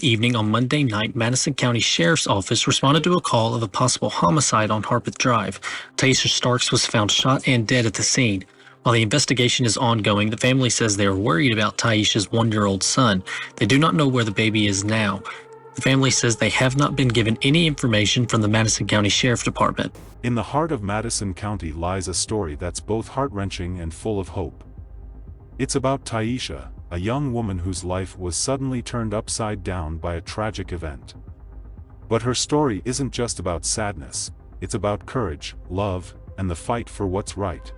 Evening on Monday night, Madison County Sheriff's Office responded to a call of a possible homicide on Harpeth Drive. Tyeasha Starks was found shot and dead at the scene. While the investigation is ongoing, the family says they are worried about Tyeasha's 1-year-old son. They do not know where the baby is now. The family says they have not been given any information from the Madison County Sheriff Department. In the heart of Madison County lies a story that's both heart-wrenching and full of hope. It's about Tyeasha, a young woman whose life was suddenly turned upside down by a tragic event. But her story isn't just about sadness, it's about courage, love, and the fight for what's right.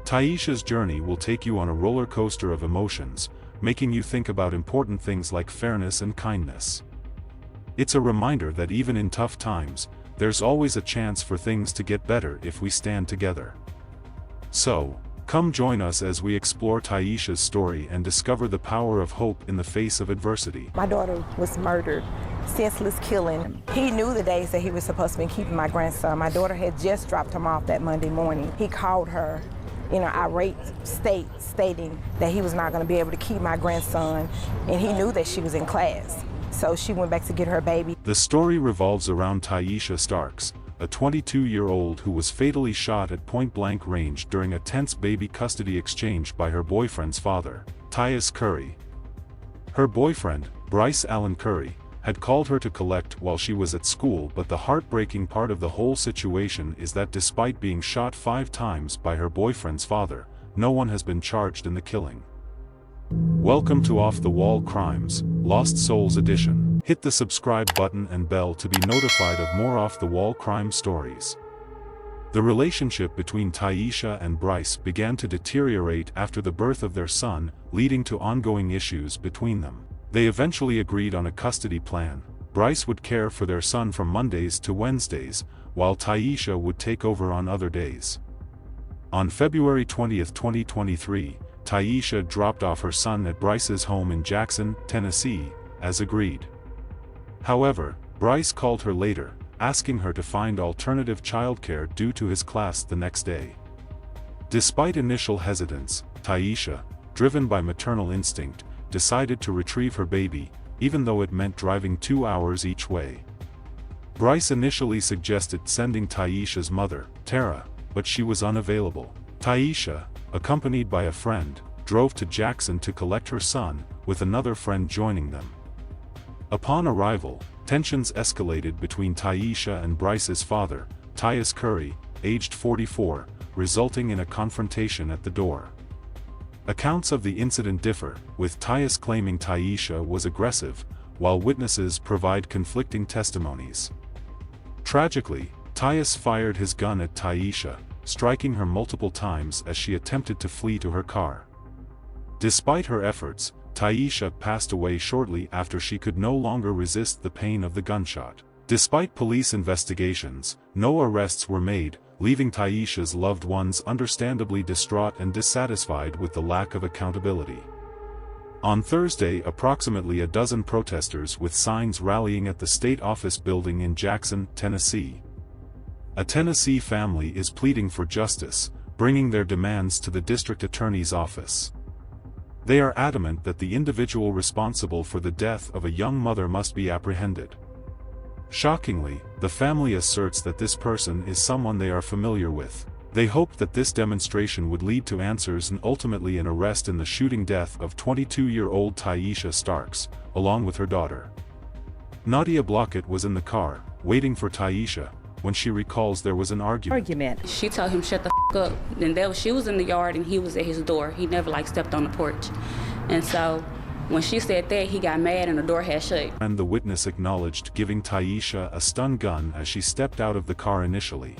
Tyeasha's journey will take you on a roller coaster of emotions, making you think about important things like fairness and kindness. It's a reminder that even in tough times, there's always a chance for things to get better if we stand together. So, come join us as we explore Tyeasha's story and discover the power of hope in the face of adversity. My daughter was murdered, senseless killing. He knew the days that he was supposed to be keeping my grandson. My daughter had just dropped him off that Monday morning. He called her in an irate state, stating that he was not going to be able to keep my grandson, and he knew that she was in class. So she went back to get her baby. The story revolves around Tyeasha Starks, a 22-year-old who was fatally shot at point-blank range during a tense baby custody exchange by her boyfriend's father, Tyeasha Curry. Her boyfriend, Bryce Allen Curry, had called her to collect while she was at school, but the heartbreaking part of the whole situation is that despite being shot 5 times by her boyfriend's father, no one has been charged in the killing. Welcome to Off the Wall Crimes, Lost Souls Edition. Hit the subscribe button and bell to be notified of more off-the-wall crime stories. The relationship between Tyeasha and Bryce began to deteriorate after the birth of their son, leading to ongoing issues between them. They eventually agreed on a custody plan. Bryce would care for their son from Mondays to Wednesdays, while Tyeasha would take over on other days. On February 20, 2023, Tyeasha dropped off her son at Bryce's home in Jackson, Tennessee, as agreed. However, Bryce called her later, asking her to find alternative childcare due to his class the next day. Despite initial hesitance, Tyeasha, driven by maternal instinct, decided to retrieve her baby, even though it meant driving 2 hours each way. Bryce initially suggested sending Tyeasha's mother, Tara, but she was unavailable. Tyeasha, accompanied by a friend, drove to Jackson to collect her son, with another friend joining them. Upon arrival, tensions escalated between Tyeasha and Bryce's father, Tyeasha Curry, aged 44, resulting in a confrontation at the door. Accounts of the incident differ, with Tyeasha claiming Tyeasha was aggressive, while witnesses provide conflicting testimonies. Tragically, Tyeasha fired his gun at Tyeasha, striking her multiple times as she attempted to flee to her car. Despite her efforts, Tyeasha passed away shortly after she could no longer resist the pain of the gunshot. Despite police investigations, no arrests were made, leaving Tyeasha's loved ones understandably distraught and dissatisfied with the lack of accountability. On Thursday, approximately a dozen protesters with signs rallying at the state office building in Jackson, Tennessee. A Tennessee family is pleading for justice, bringing their demands to the district attorney's office. They are adamant that the individual responsible for the death of a young mother must be apprehended. Shockingly, the family asserts that this person is someone they are familiar with. They hope that this demonstration would lead to answers and ultimately an arrest in the shooting death of 22-year-old Tyeasha Starks, along with her daughter. Nadia Blockett was in the car, waiting for Tyeasha, when she recalls there was an argument. She told him shut the up, and she was in the yard and he was at his door. He never stepped on the porch. And so when she said that, he got mad and the door had shut. And the witness acknowledged giving Tyeasha a stun gun as she stepped out of the car initially.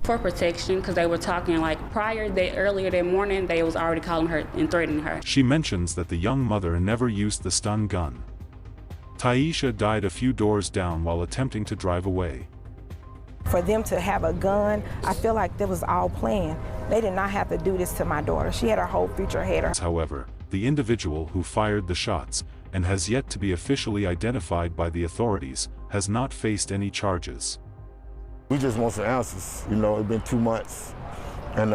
For protection, because they were talking earlier that morning, they was already calling her and threatening her. She mentions that the young mother never used the stun gun. Tyeasha died a few doors down while attempting to drive away. For them to have a gun, I feel like that was all planned. They did not have to do this to my daughter. She had her whole future ahead of her. However, the individual who fired the shots, and has yet to be officially identified by the authorities, has not faced any charges. We just want some answers. It's been 2 months, and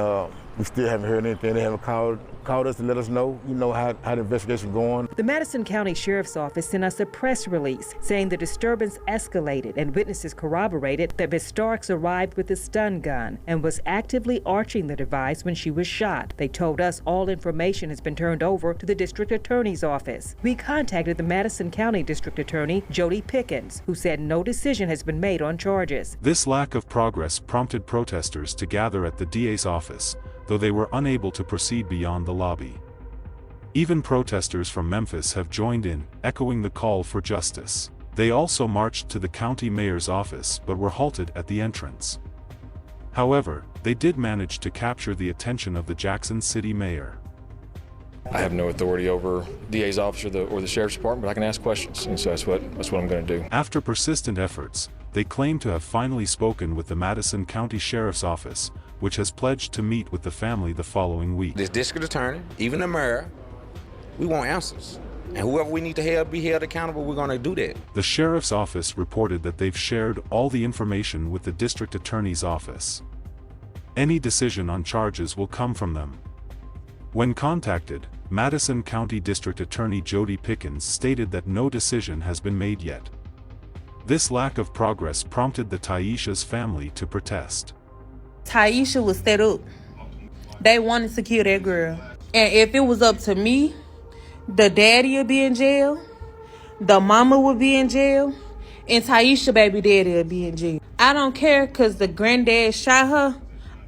we still haven't heard anything. They haven't called called us to let us know, how the investigation going. The Madison County Sheriff's Office sent us a press release saying the disturbance escalated and witnesses corroborated that Ms. Starks arrived with a stun gun and was actively arching the device when she was shot. They told us all information has been turned over to the District Attorney's Office. We contacted the Madison County District Attorney, Jody Pickens, who said no decision has been made on charges. This lack of progress prompted protesters to gather at the DA's office, though they were unable to proceed beyond the lobby. Even protesters from Memphis have joined in, echoing the call for justice. They also marched to the county mayor's office but were halted at the entrance. However, they did manage to capture the attention of the Jackson City mayor. I have no authority over DA's office or the sheriff's department, but I can ask questions, and so that's what I'm going to do. After persistent efforts, they claim to have finally spoken with the Madison County Sheriff's Office, which has pledged to meet with the family the following week. This district attorney, even the mayor, we want answers. And whoever we need to be held accountable, we're going to do that. The sheriff's office reported that they've shared all the information with the district attorney's office. Any decision on charges will come from them. When contacted, Madison County District Attorney Jody Pickens stated that no decision has been made yet. This lack of progress prompted the Tyeasha's family to protest. Tyeasha was set up. They wanted to kill that girl. And if it was up to me, the daddy would be in jail, the mama would be in jail, and Tyeasha baby daddy would be in jail. I don't care because the granddad shot her.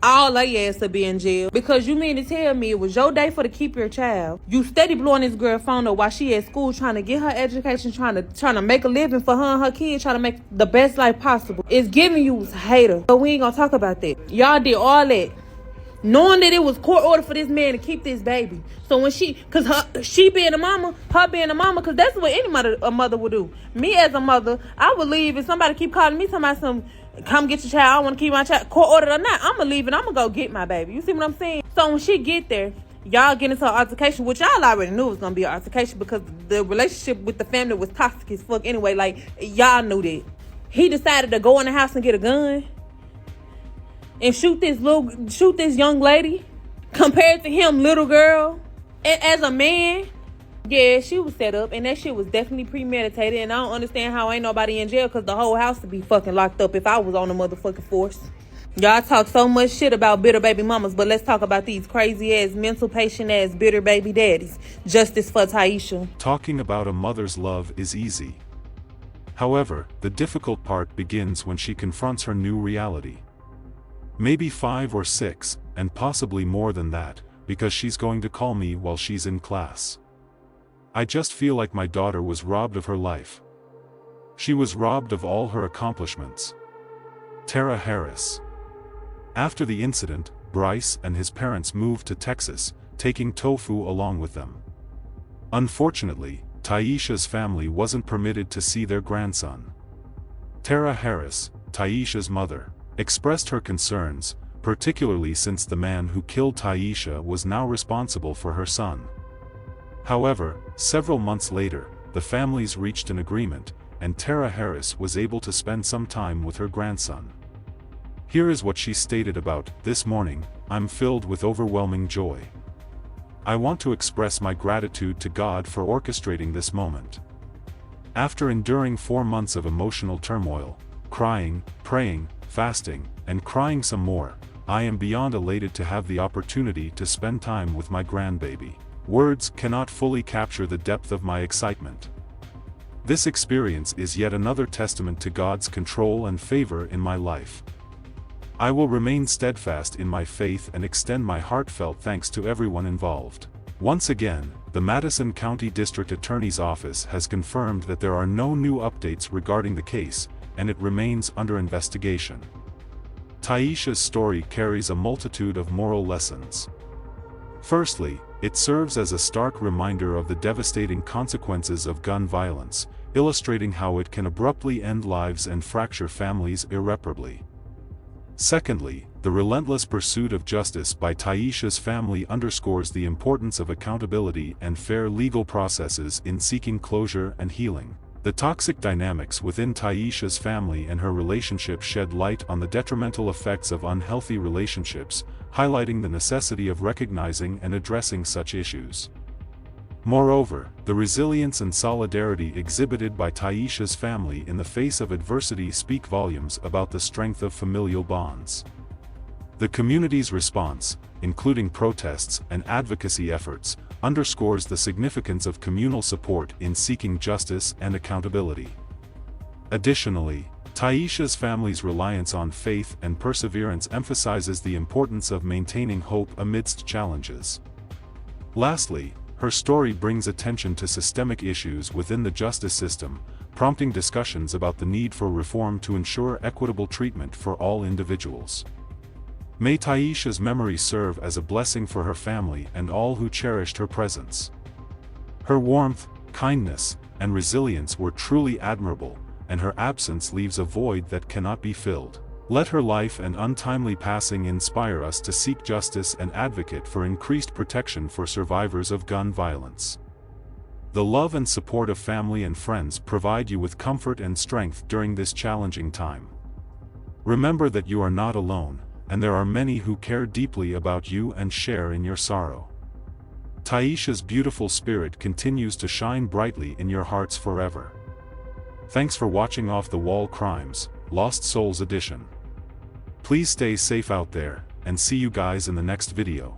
All they ass to be in jail. Because you mean to tell me it was your day for to keep your child. You steady blowing this girl phone up while she at school trying to get her education, trying to make a living for her and her kids, trying to make the best life possible. It's giving you a hater. But we ain't gonna talk about that. Y'all did all that knowing that it was court order for this man to keep this baby. So when she being a mama, her being a mama, because that's what a mother would do. Me as a mother, I would leave if somebody keep calling me talking about come get your child, I want to keep my child, court ordered or not, I'm going to leave and I'm going to go get my baby. You see what I'm saying? So when she get there, y'all get into an altercation, which y'all already knew was going to be an altercation because the relationship with the family was toxic as fuck anyway. Like, y'all knew that. He decided to go in the house and get a gun and shoot this young lady compared to him, little girl. And as a man, yeah, she was set up, and that shit was definitely premeditated, and I don't understand how ain't nobody in jail, because the whole house would be fucking locked up if I was on the motherfucking force. Y'all talk so much shit about bitter baby mamas, but let's talk about these crazy-ass, mental patient-ass bitter baby daddies. Justice for Tyeasha. Talking about a mother's love is easy. However, the difficult part begins when she confronts her new reality. Maybe 5 or 6, and possibly more than that, because she's going to call me while she's in class. I just feel like my daughter was robbed of her life. She was robbed of all her accomplishments. Tara Harris. After the incident, Bryce and his parents moved to Texas, taking Tofu along with them. Unfortunately, Tyeasha's family wasn't permitted to see their grandson. Tara Harris, Tyeasha's mother, expressed her concerns, particularly since the man who killed Tyeasha was now responsible for her son. However, several months later, the families reached an agreement, and Tara Harris was able to spend some time with her grandson. Here is what she stated about, "This morning, I'm filled with overwhelming joy. I want to express my gratitude to God for orchestrating this moment. After enduring 4 months of emotional turmoil, crying, praying, fasting, and crying some more, I am beyond elated to have the opportunity to spend time with my grandbaby. Words cannot fully capture the depth of my excitement. This experience is yet another testament to God's control and favor in my life. I will remain steadfast in my faith and extend my heartfelt thanks to everyone involved." Once again, the Madison County District Attorney's Office has confirmed that there are no new updates regarding the case, and it remains under investigation. Tyeasha's story carries a multitude of moral lessons. Firstly, it serves as a stark reminder of the devastating consequences of gun violence, illustrating how it can abruptly end lives and fracture families irreparably. Secondly, the relentless pursuit of justice by Tyeasha's family underscores the importance of accountability and fair legal processes in seeking closure and healing. The toxic dynamics within Tyeasha's family and her relationship shed light on the detrimental effects of unhealthy relationships, highlighting the necessity of recognizing and addressing such issues. Moreover, the resilience and solidarity exhibited by Tyeasha's family in the face of adversity speak volumes about the strength of familial bonds. The community's response, including protests and advocacy efforts, underscores the significance of communal support in seeking justice and accountability. Additionally, Tyeasha's family's reliance on faith and perseverance emphasizes the importance of maintaining hope amidst challenges. Lastly, her story brings attention to systemic issues within the justice system, prompting discussions about the need for reform to ensure equitable treatment for all individuals. May Tyeasha's memory serve as a blessing for her family and all who cherished her presence. Her warmth, kindness, and resilience were truly admirable, and her absence leaves a void that cannot be filled. Let her life and untimely passing inspire us to seek justice and advocate for increased protection for survivors of gun violence. The love and support of family and friends provide you with comfort and strength during this challenging time. Remember that you are not alone, and there are many who care deeply about you and share in your sorrow. Tyeasha's beautiful spirit continues to shine brightly in your hearts forever. Thanks for watching Off the Wall Crimes, Lost Souls Edition. Please stay safe out there, and see you guys in the next video.